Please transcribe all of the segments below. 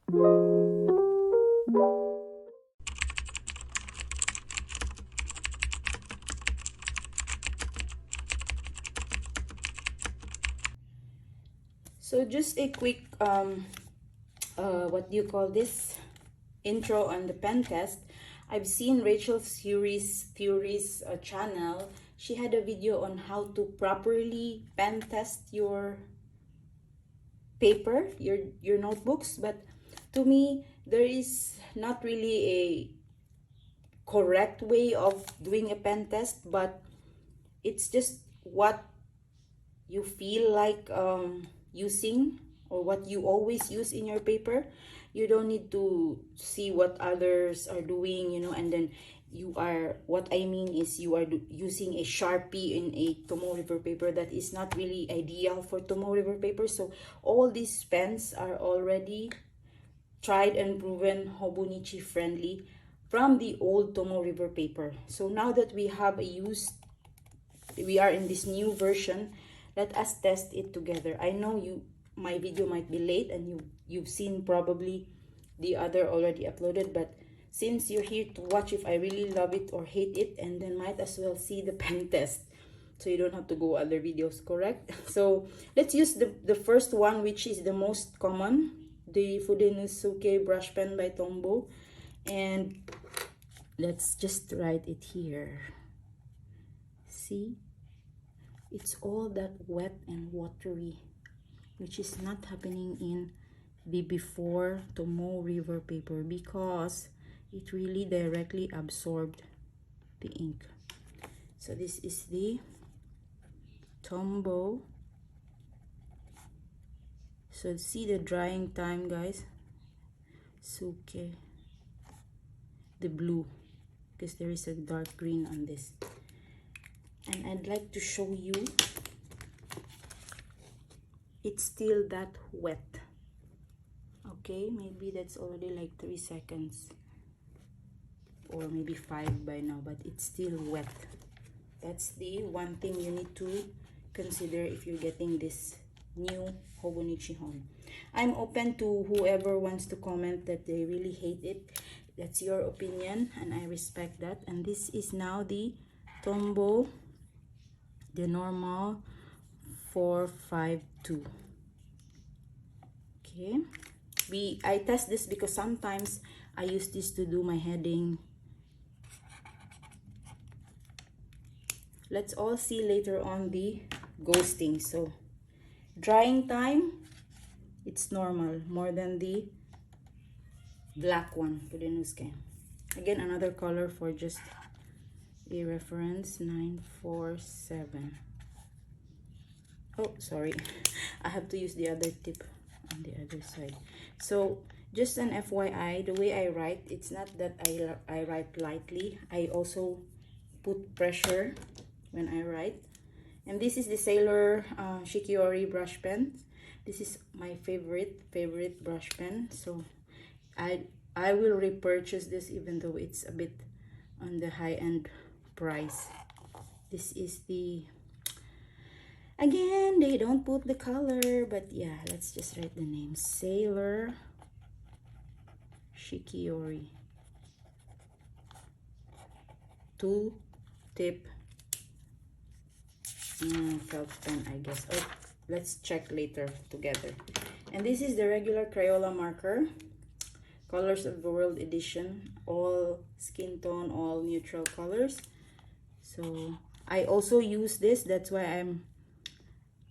So just a quick what do you call this, intro on the pen test. I've seen Rachel Theory's channel. She had a video on how to properly pen test your paper, your notebooks, but to me there is not really a correct way of doing a pen test, but it's just what you feel like using, or what you always use in your paper. You don't need to see what others are doing, you know, and then you are, what I mean is you are using a Sharpie in a Tombow River paper. That is not really ideal for Tombow River paper. So all these pens are already tried and proven Hobonichi friendly from the old Tombow River paper. So now that we have we are in this new version, let us test it together. I know my video might be late and you've seen probably the other already uploaded, but since you're here to watch if I really love it or hate it, and then might as well see the pen test, so you don't have to go other videos, correct? So let's use the first one, which is the most common, the Fudenosuke brush pen by Tombow, and let's just write it here. See, it's all that wet and watery, which is not happening in the before Tombow River paper, because it really directly absorbed the ink. So this is the Tombow. So see the drying time, guys. Suke, the blue, because there is a dark green on this. And I'd like to show you, it's still that wet. Okay, maybe that's already like 3 seconds or maybe 5 by now, but it's still wet. That's the one thing you need to consider if you're getting this new Hobonichi HON. I'm open to whoever wants to comment that they really hate it. That's your opinion and I respect that. And this is now the Tombow, the normal 452. Okay, I test this because sometimes I use this to do my heading. Let's all see later on the ghosting. So drying time, it's normal, more than the black one, Fudenosuke. Again, another color for just a reference, 947. Oh, sorry, I have to use the other tip on the other side. So just an FYI, the way I write, it's not that I write lightly. I also put pressure when I write. And this is the Sailor Shikiori brush pen. This is my favorite brush pen. So I will repurchase this even though it's a bit on the high-end price. This is the, again, they don't put the color, but yeah, let's just write the name, Sailor Shikiori 2-tip felt pen, I guess. Oh, let's check later together. And this is the regular Crayola marker, Colors of the World edition, all skin tone, all neutral colors. So I also use this, that's why I'm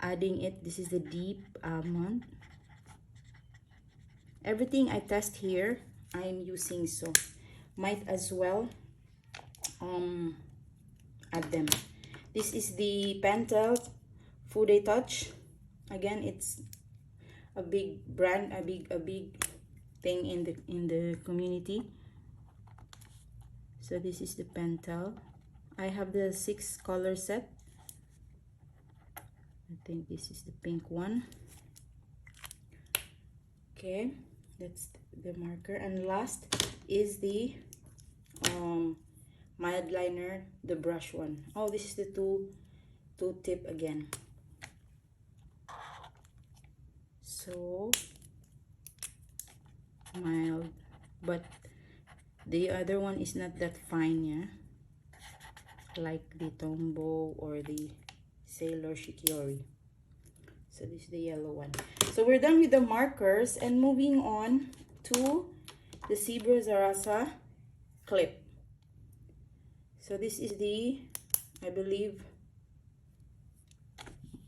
adding it. This is the deep almond. Everything I test here I'm using, so might as well add them. This is the Pentel Fude Touch. Again, it's a big brand, a big thing in the community. So this is the Pentel. I have the 6 color set. I think this is the pink one. Okay, that's the marker. And last is the mild liner, the brush one. Oh, this is the two tip again. So mild, but the other one is not that fine, yeah, like the Tombow or the Sailor Shikiori. So this is the yellow one. So we're done with the markers and moving on to the Zebra Sarasa clip. So this is the, I believe,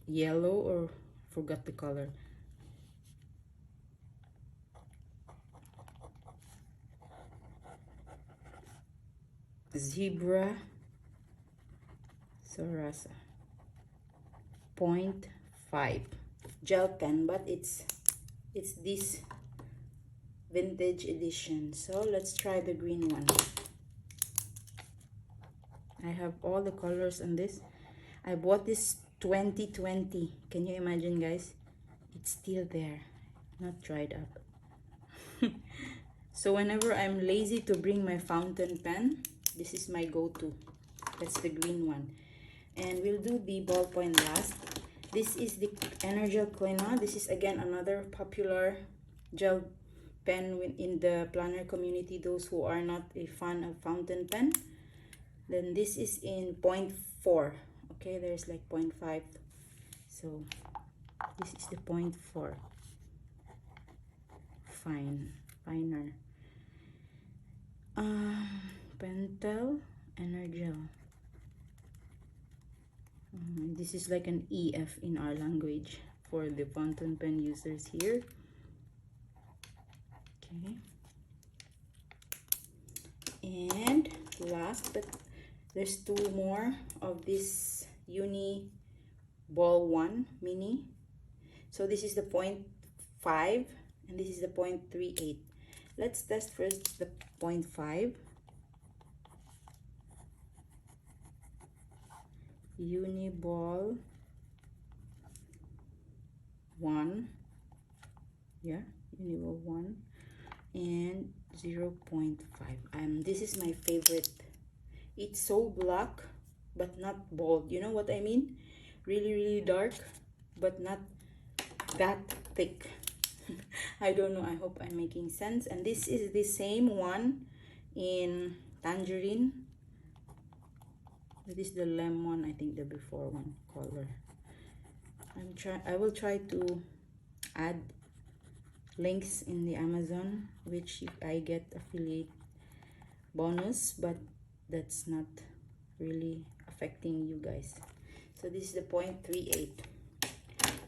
yellow, or forgot the color. Zebra Sarasa 0.5 gel pen, but it's this vintage edition. So let's try the green one. I have all the colors on this. I bought this 2020. Can you imagine, guys? It's still there, not dried up. So whenever I'm lazy to bring my fountain pen, this is my go-to. That's the green one. And we'll do the ballpoint last. This is the Energel Klena. This is again another popular gel pen in the planner community, those who are not a fan of fountain pen. Then this is in 0.4. Okay, there's like 0.5. So this is the 0.4. Finer. Pentel Energel. This is like an EF in our language for the fountain pen users here. Okay. And last, but there's two more of this Uniball 1 mini. So this is the 0.5 and this is the 0.38. Let's test first the 0.5. Uniball 1. Yeah, Uniball 1 and 0.5. This is my favorite. It's so black but not bold. You know what I mean? Really dark but not that thick. I don't know. I hope I'm making sense. And this is the same one in tangerine. This is the lemon, I think the before one color. I will try to add links in the Amazon, which I get affiliate bonus, but that's not really affecting you guys. So this is the 0.38.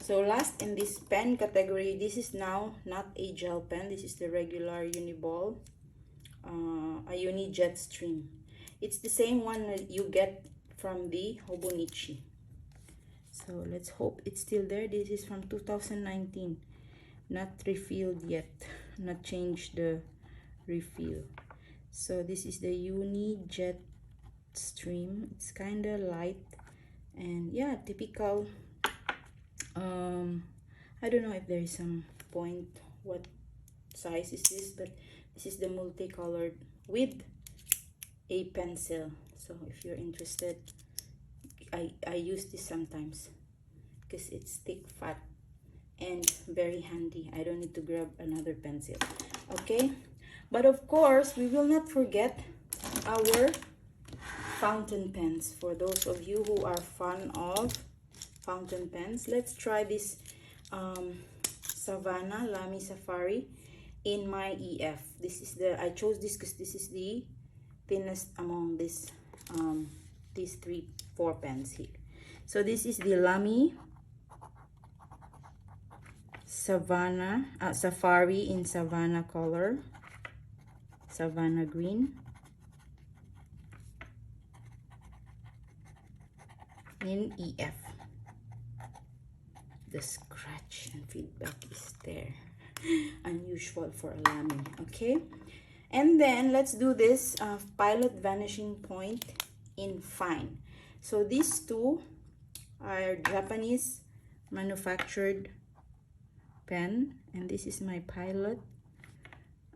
So last in this pen category, this is now not a gel pen. This is the regular Uniball, a Uni Jetstream. It's the same one that you get from the Hobonichi. So let's hope it's still there. This is from 2019. Not refilled yet. Not changed the refill. So this is the Uni Jetstream. It's kind of light. And yeah, typical. I don't know if there is some point what size is this, but this is the multicolored with a pencil. So if you're interested, I use this sometimes because it's thick, fat, and very handy. I don't need to grab another pencil. Okay, but of course we will not forget our fountain pens. For those of you who are fan of fountain pens, let's try this Savannah Lamy Safari in my EF. This is the, I chose this because this is the thinnest among this these 4 pens here. So this is the Lamy Savannah Safari in Savannah color, Savannah green, in EF. The scratch and feedback is there. Unusual for a Lamy. Okay, and then let's do this Pilot Vanishing Point in fine. So these two are Japanese manufactured pen, and this is my Pilot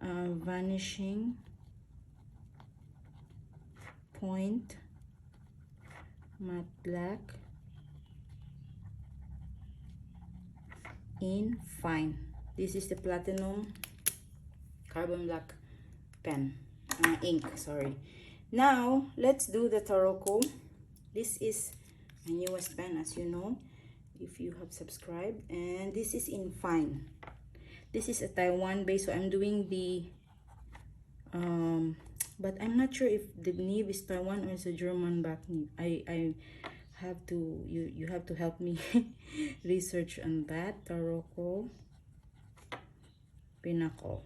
Vanishing Point matte black in fine. This is the platinum carbon black pen, ink, sorry. Now, let's do the Taroko. This is my newest pen, as you know, if you have subscribed. And this is in fine. This is a Taiwan base, so I'm doing the, but I'm not sure if the nib is Taiwan or it's a German back nib. I have to, you have to help me research on that. Taroko Pinnacle.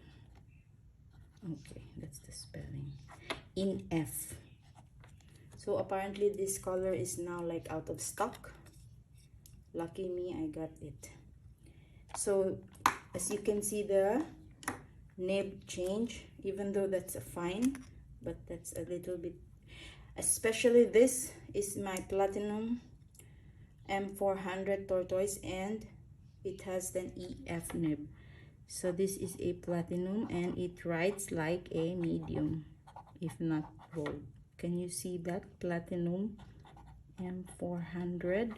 Okay, that's the spelling. In F. So apparently this color is now like out of stock. Lucky me, I got it. So as you can see, the nib change, even though that's a fine, but that's a little bit, especially this is my platinum M400 tortoise, and it has an EF nib. So this is a platinum and it writes like a medium, if not gold. Can you see that? Platinum M400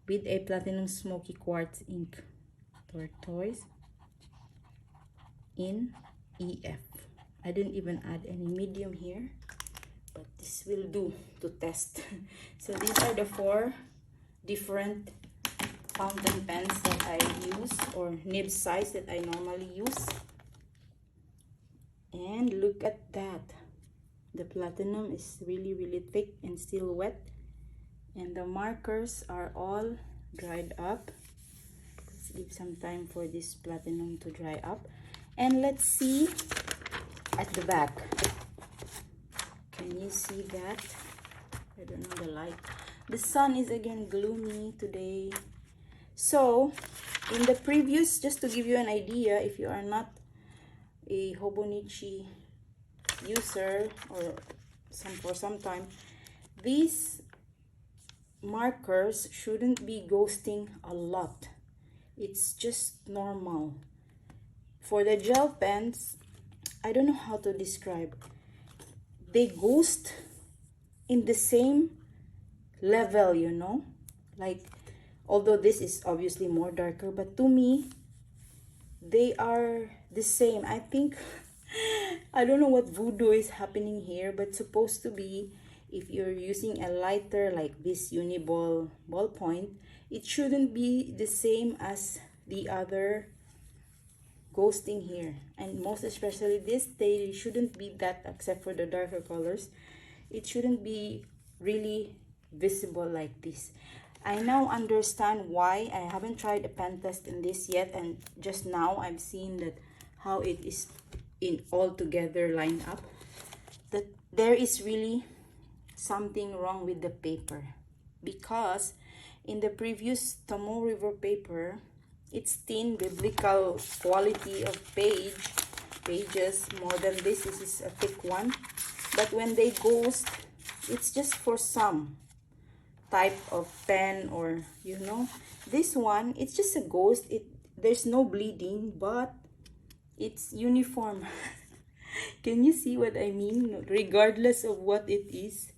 with a platinum smoky quartz ink tortoise in EF. I didn't even add any medium here, but this will do to test. So these are the 4 different fountain pens that I use, or nib size that I normally use. And look at that. The platinum is really thick and still wet, and the markers are all dried up. Let's give some time for this platinum to dry up. And let's see at the back. Can you see that? I don't know the light. The sun is again gloomy today. So in the previous, just to give you an idea, if you are not a Hobonichi user or for some time, these markers shouldn't be ghosting a lot. It's just normal. For the gel pens, I don't know how to describe. They ghost in the same level, you know, like, although this is obviously more darker, but to me they are the same. I think I don't know what voodoo is happening here, but supposed to be, if you're using a lighter like this Uniball ballpoint, it shouldn't be the same as the other ghosting here. And most especially this, they shouldn't be that, except for the darker colors, it shouldn't be really visible like this. I now understand why. I haven't tried a pen test in this yet, and just now I've seen that how it is in all together lined up, that there is really something wrong with the paper, because in the previous Tombow River paper, it's thin biblical quality of pages more than this. This is a thick one, but when they ghost, it's just for some type of pen, or you know, this one, it's just a ghost. There's no bleeding, but it's uniform. Can you see what I mean? Regardless of what it is,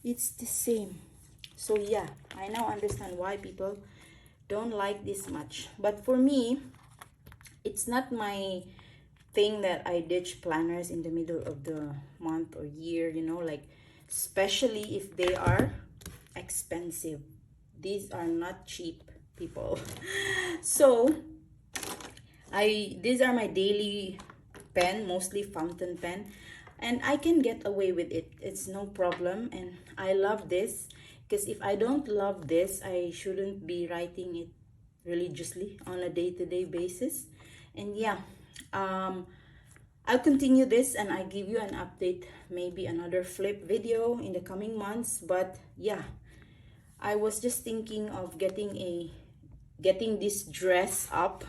it's the same. So yeah, I now understand why people don't like this much. But for me, it's not my thing that I ditch planners in the middle of the month or year, you know, like, especially if they are expensive. These are not cheap, people. So these are my daily pen, mostly fountain pen, and I can get away with it. It's no problem, and I love this, because if I don't love this, I shouldn't be writing it religiously on a day-to-day basis. And yeah, I'll continue this, and I give you an update, maybe another flip video in the coming months. But yeah, I was just thinking of getting this dress up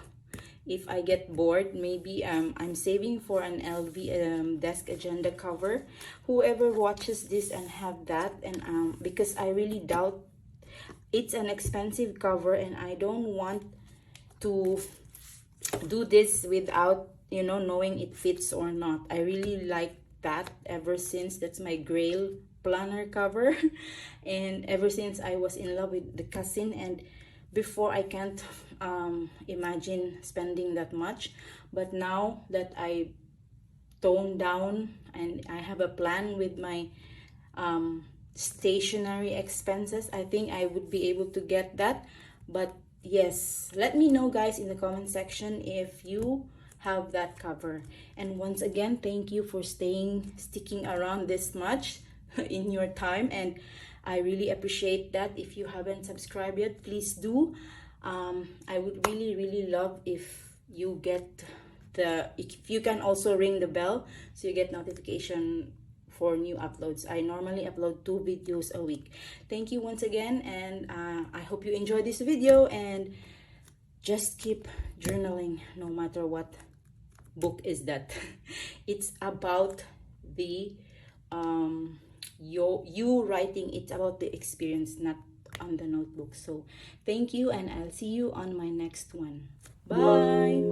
if I get bored. Maybe I'm saving for an LV desk agenda cover. Whoever watches this and have that, and because I really doubt, it's an expensive cover, and I don't want to do this without, you know, knowing it fits or not. I really like that ever since. That's my Grail planner cover and ever since I was in love with the cousin. And before I can't imagine spending that much, but now that I tone down and I have a plan with my stationery expenses, I think I would be able to get that. But yes, let me know guys in the comment section if you have that cover. And once again, thank you for sticking around this much in your time, and I really appreciate that. If you haven't subscribed yet, please do. I would really love if you get if you can also ring the bell so you get notification for new uploads. I normally upload 2 videos a week. Thank you once again, and I hope you enjoyed this video, and just keep journaling no matter what book is that. It's about the you writing. It's about the experience, not on the notebook. So thank you, and I'll see you on my next one. Bye.